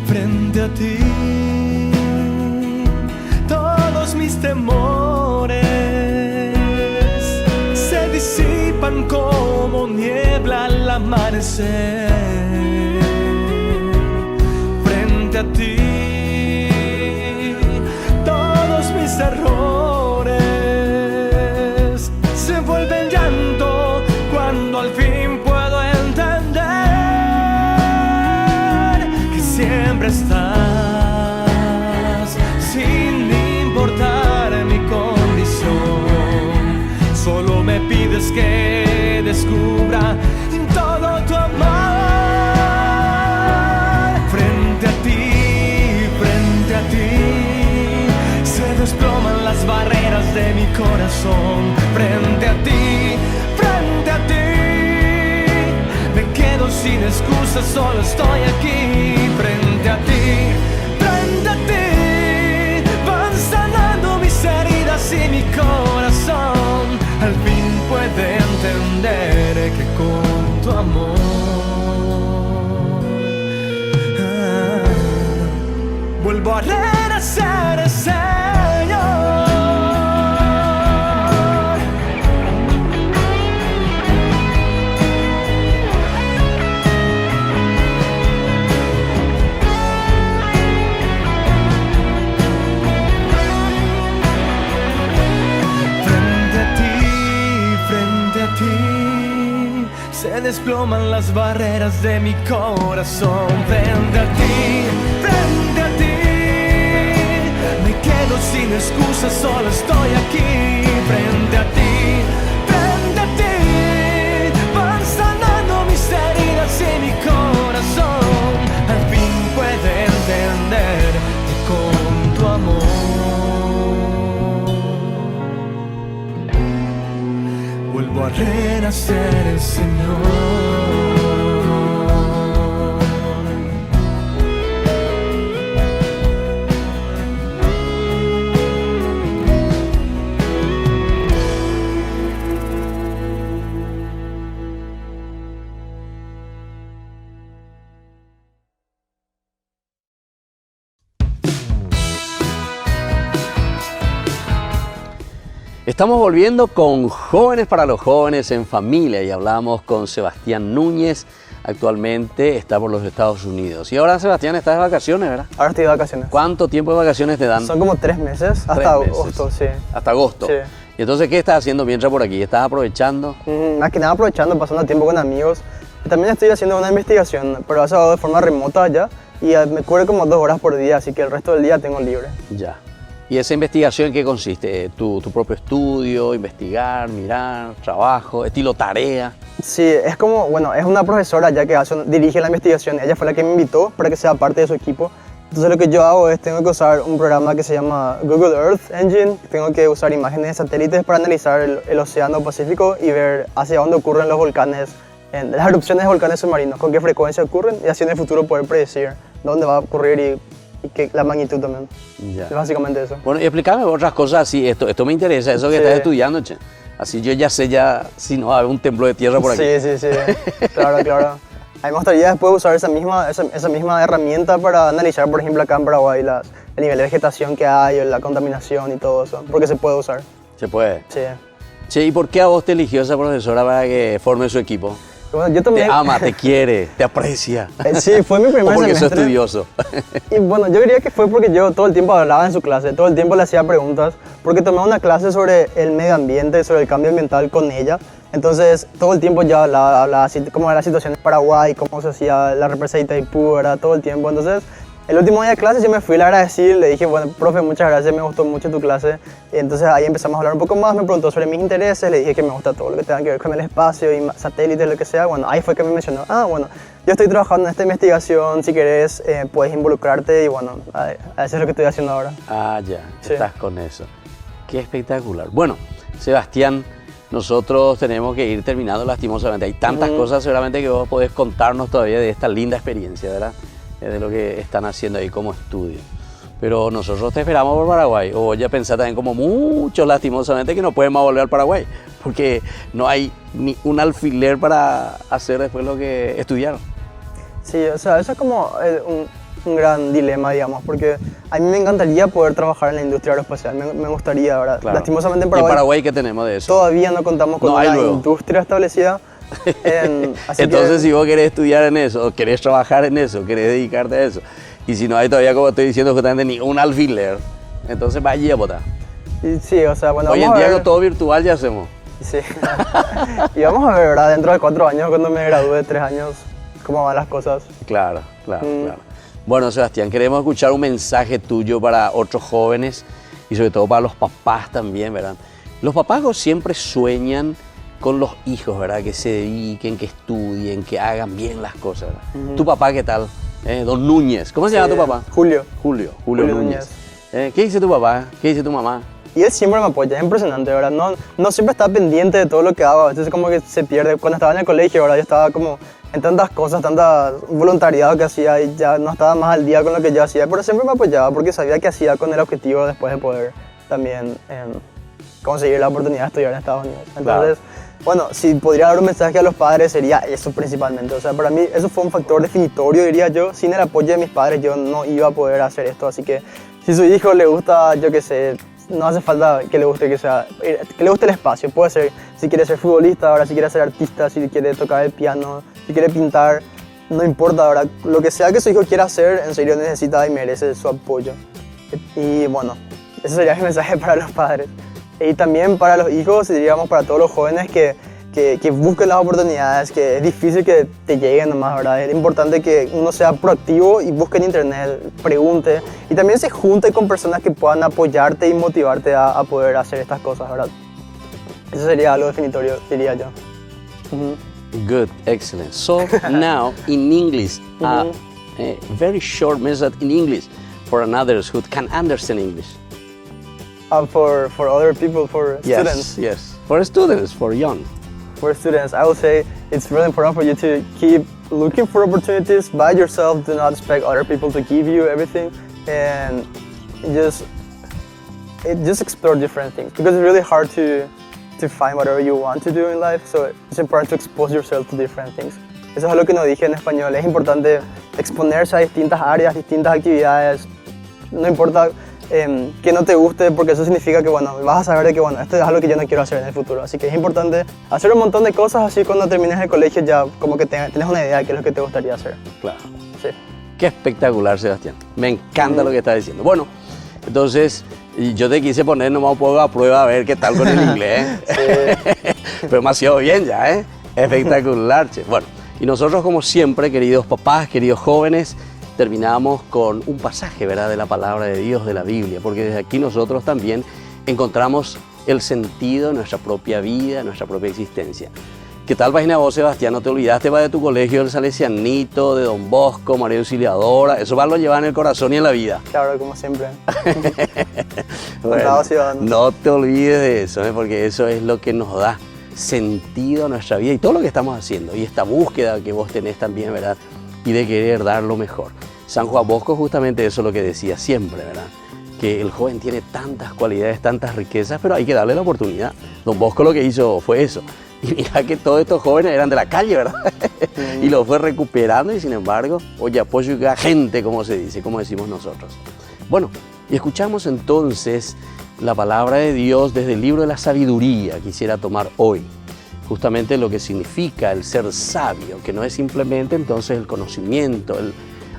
Frente a ti, todos mis temores se disipan como niebla al amanecer. Frente a ti, todos mis errores se vuelven llanto cuando al fin puedo entender que siempre estás, sin importar mi condición. Solo me pides que descubra todo tu amor. Frente a ti, corazón. Frente a ti, frente a ti, me quedo sin excusas, solo estoy aquí. Frente a ti, frente a ti, van sanando mis heridas y mi corazón al fin puede entender que con tu amor vuelvo a renacer, Señor. Frente a ti, se desploman las barreras de mi corazón. Frente a ti, frente a ti, me quedo sin excusas, solo estoy aquí. Frente a ti, frente a ti, van sanando mis heridas y mi corazón al fin puede entender que con tu amor vuelvo a renacer, Señor. Estamos volviendo con Jóvenes para los Jóvenes en Familia y hablamos con Sebastián Núñez. Actualmente está por los Estados Unidos. Y ahora, Sebastián, estás de vacaciones, ¿verdad? Ahora estoy de vacaciones. ¿Cuánto tiempo de vacaciones te dan? Son como 3 meses, 3 hasta meses. agosto, sí. Hasta agosto. Sí. ¿Y entonces qué estás haciendo mientras por aquí? ¿Estás aprovechando? Más que nada aprovechando, pasando tiempo con amigos. Y también estoy haciendo una investigación, pero eso hago de forma remota ya. Y me cubre como 2 horas por día, así que el resto del día tengo libre. Ya. ¿Y esa investigación en qué consiste? ¿Tu propio estudio, investigar, mirar, trabajo, estilo tarea? Sí, es como, bueno, es una profesora ya que dirige la investigación. Ella fue la que me invitó para que sea parte de su equipo. Entonces lo que yo hago es, tengo que usar un programa que se llama Google Earth Engine. Tengo que usar imágenes de satélites para analizar el océano Pacífico y ver hacia dónde ocurren los volcanes, las erupciones de volcanes submarinos, con qué frecuencia ocurren y así en el futuro poder predecir dónde va a ocurrir y la magnitud también. Ya. Es básicamente eso. Bueno, y explícame otras cosas así. Esto me interesa, eso que Sí. estás estudiando, che. Así yo ya sé si no va a haber un templo de tierra por aquí. Sí. Claro, claro. A mí me gustaría después usar esa misma herramienta para analizar, por ejemplo, acá en Paraguay, el nivel de vegetación que hay, o la contaminación y todo eso, porque se puede usar. Se puede. Sí. Che, ¿y por qué a vos te eligió esa profesora para que forme su equipo? Bueno, yo Te también... ama, te quiere, te aprecia. Sí, fue mi O primer porque sos semestre. estudioso. Y bueno, yo diría que fue porque yo todo el tiempo hablaba en su clase, todo el tiempo le hacía preguntas, porque tomé una clase sobre el medio ambiente, sobre el cambio ambiental con ella. Entonces, todo el tiempo ya hablaba así, cómo era la situación en Paraguay, cómo se hacía la represa de Itaipú, ¿verdad? Todo el tiempo. Entonces, el último día de clase yo me fui a agradecer, le dije, bueno, profe, muchas gracias, me gustó mucho tu clase. Y entonces ahí empezamos a hablar un poco más, me preguntó sobre mis intereses, le dije que me gusta todo lo que tenga que ver con el espacio y satélites, lo que sea. Bueno, ahí fue que me mencionó, bueno, yo estoy trabajando en esta investigación, si querés puedes involucrarte y bueno, eso es lo que estoy haciendo ahora. Ah, ya, Sí. estás con eso. Qué espectacular. Bueno, Sebastián, nosotros tenemos que ir terminando lastimosamente. Hay tantas cosas seguramente que vos podés contarnos todavía de esta linda experiencia, ¿verdad? De lo que están haciendo ahí como estudio. Pero nosotros te esperamos por Paraguay. O ya pensás también como muchos lastimosamente que no pueden más volver al Paraguay. Porque no hay ni un alfiler para hacer después lo que estudiaron. Sí, o sea, eso es como un gran dilema, digamos, porque a mí me encantaría poder trabajar en la industria aeroespacial, me gustaría, ¿verdad? Claro. Lastimosamente en ¿Y Paraguay, en Paraguay qué tenemos de eso? todavía no contamos con No hay una luego. industria establecida. Así Entonces, que, si vos querés estudiar en eso, o querés trabajar en eso, querés dedicarte a eso, y si no hay todavía, como estoy diciendo, justamente ni un alfiler, entonces vaya a votar. sí, o sea, bueno, Hoy en vamos a día ver. con todo virtual ya hacemos. Sí. Y vamos a ver, ¿verdad? Dentro de 4 años, cuando me gradúe, 3 años, cómo van las cosas. Claro. Bueno, Sebastián, queremos escuchar un mensaje tuyo para otros jóvenes y sobre todo para los papás también, ¿verdad? Los papás siempre sueñan con los hijos, ¿verdad? Que se dediquen, que estudien, que hagan bien las cosas, ¿verdad? ¿Tu papá qué tal? Don Núñez. ¿Cómo se llama tu papá? Julio. Julio Núñez. ¿Qué dice tu papá? ¿Qué dice tu mamá? Y él siempre me apoya, es impresionante, ¿verdad? No siempre está pendiente de todo lo que hago, a veces como que se pierde. Cuando estaba en el colegio, ¿verdad? Yo estaba como en tantas cosas, tanta voluntariado que hacía y ya no estaba más al día con lo que yo hacía, pero siempre me apoyaba porque sabía que hacía con el objetivo después de poder también conseguir la oportunidad de estudiar en Estados Unidos. Entonces, bueno, si podría dar un mensaje a los padres sería eso principalmente. O sea, para mí eso fue un factor definitorio, diría yo. Sin el apoyo de mis padres yo no iba a poder hacer esto, así que si a su hijo le gusta, yo qué sé, no hace falta que le guste que le guste el espacio. Puede ser, si quiere ser futbolista, ahora si quiere ser artista, si quiere tocar el piano, si quiere pintar, no importa, ahora lo que sea que su hijo quiera hacer, en serio necesita y merece su apoyo. Y bueno, ese sería mi mensaje para los padres. Y también para los hijos, y digamos para todos los jóvenes que busquen las oportunidades, que es difícil que te lleguen nomás, ¿verdad? Es importante que uno sea proactivo y busque en internet, pregunte y también se junte con personas que puedan apoyarte y motivarte a poder hacer estas cosas, ¿verdad? Eso sería algo definitorio, diría yo. Good, excellent. So now in English, a very short message in English for others who can understand English. For other people, for students. Yes, for students, for young. For students, I would say it's really important for you to keep looking for opportunities by yourself. Do not expect other people to give you everything, and just explore different things, because it's really hard to find whatever you want to do in life. So it's important to expose yourself to different things. Eso es algo que no dije en español. Es importante exponerse a distintas áreas, distintas actividades. No importa que no te guste, porque eso significa que, bueno, vas a saber de que, bueno, esto es algo que yo no quiero hacer en el futuro. Así que es importante hacer un montón de cosas, así cuando termines el colegio ya como que tienes una idea de qué es lo que te gustaría hacer. Claro. Sí. Qué espectacular, Sebastián. Me encanta lo que estás diciendo. Bueno, entonces yo te quise poner nomás un poco a prueba a ver qué tal con el inglés. Sí. Pero demasiado bien ya, ¿eh? Espectacular, che. Bueno, y nosotros como siempre, queridos papás, queridos jóvenes, terminamos con un pasaje, ¿verdad?, de la palabra de Dios, de la Biblia, porque desde aquí nosotros también encontramos el sentido de nuestra propia vida, de nuestra propia existencia. ¿Qué tal, página vos, Sebastián? ¿No te olvidaste de tu colegio del Salesianito, de Don Bosco, María Auxiliadora? Eso va a lo llevar en el corazón y en la vida. Claro, como siempre. Bueno, no te olvides de eso, porque eso es lo que nos da sentido a nuestra vida y todo lo que estamos haciendo. Y esta búsqueda que vos tenés también, ¿verdad?, y de querer dar lo mejor. San Juan Bosco justamente eso es lo que decía siempre, ¿verdad? Que el joven tiene tantas cualidades, tantas riquezas, pero hay que darle la oportunidad. Don Bosco lo que hizo fue eso. Y mira que todos estos jóvenes eran de la calle, ¿verdad? Y lo fue recuperando y sin embargo, oye, apoyo a gente, como se dice, como decimos nosotros. Bueno, y escuchamos entonces la palabra de Dios desde el libro de la sabiduría. Quisiera tomar hoy justamente lo que significa el ser sabio, que no es simplemente entonces el conocimiento, el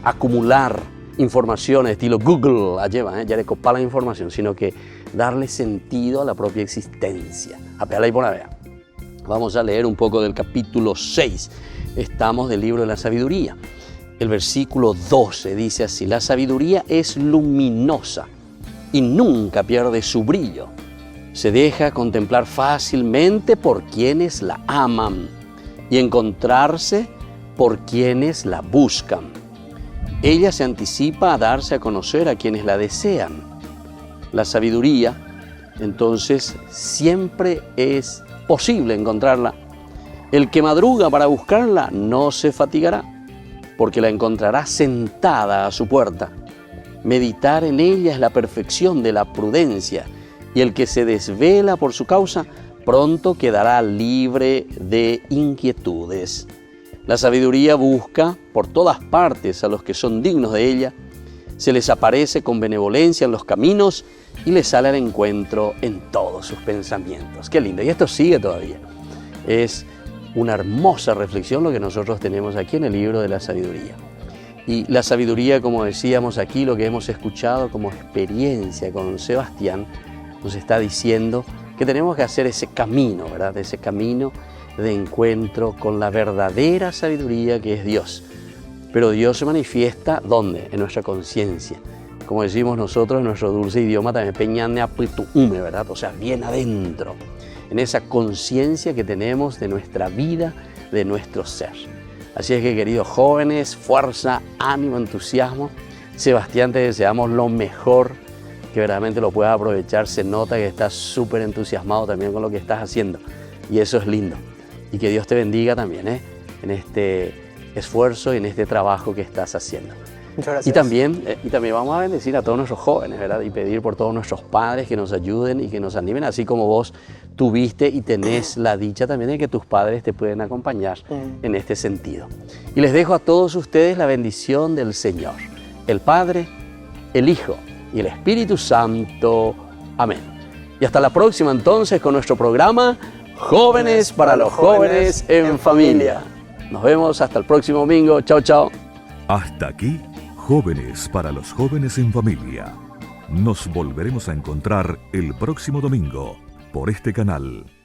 acumular información estilo Google, ya le copa la información, sino que darle sentido a la propia existencia. Apela y pon a ver. Vamos a leer un poco del capítulo 6. Estamos del libro de la sabiduría. El versículo 12 dice así: la sabiduría es luminosa y nunca pierde su brillo. Se deja contemplar fácilmente por quienes la aman y encontrarse por quienes la buscan. Ella se anticipa a darse a conocer a quienes la desean. La sabiduría, entonces, siempre es posible encontrarla. El que madruga para buscarla no se fatigará, porque la encontrará sentada a su puerta. Meditar en ella es la perfección de la prudencia, y el que se desvela por su causa pronto quedará libre de inquietudes. La sabiduría busca por todas partes a los que son dignos de ella, se les aparece con benevolencia en los caminos y les sale al encuentro en todos sus pensamientos. Qué lindo, y esto sigue todavía. Es una hermosa reflexión lo que nosotros tenemos aquí en el libro de la sabiduría. Y la sabiduría, como decíamos aquí, lo que hemos escuchado como experiencia con Sebastián, nos está diciendo que tenemos que hacer ese camino, ¿verdad? Ese camino de encuentro con la verdadera sabiduría que es Dios. Pero Dios se manifiesta, ¿dónde? En nuestra conciencia. Como decimos nosotros en nuestro dulce idioma, también peñane apitume, ¿verdad? O sea, bien adentro, en esa conciencia que tenemos de nuestra vida, de nuestro ser. Así es que, queridos jóvenes, fuerza, ánimo, entusiasmo. Sebastián, te deseamos lo mejor que verdaderamente lo puedas aprovechar. Se nota que estás súper entusiasmado también con lo que estás haciendo y eso es lindo. Y que Dios te bendiga también en este esfuerzo y en este trabajo que estás haciendo. Muchas gracias. Y también vamos a bendecir a todos nuestros jóvenes, ¿verdad? Y pedir por todos nuestros padres que nos ayuden y que nos animen, así como vos tuviste y tenés la dicha también de que tus padres te pueden acompañar en este sentido. Y les dejo a todos ustedes la bendición del Señor, el Padre, el Hijo y el Espíritu Santo. Amén. Y hasta la próxima entonces con nuestro programa Jóvenes para los Jóvenes en Familia. Nos vemos hasta el próximo domingo. Chao, chao. Hasta aquí, Jóvenes para los Jóvenes en Familia. Nos volveremos a encontrar el próximo domingo por este canal.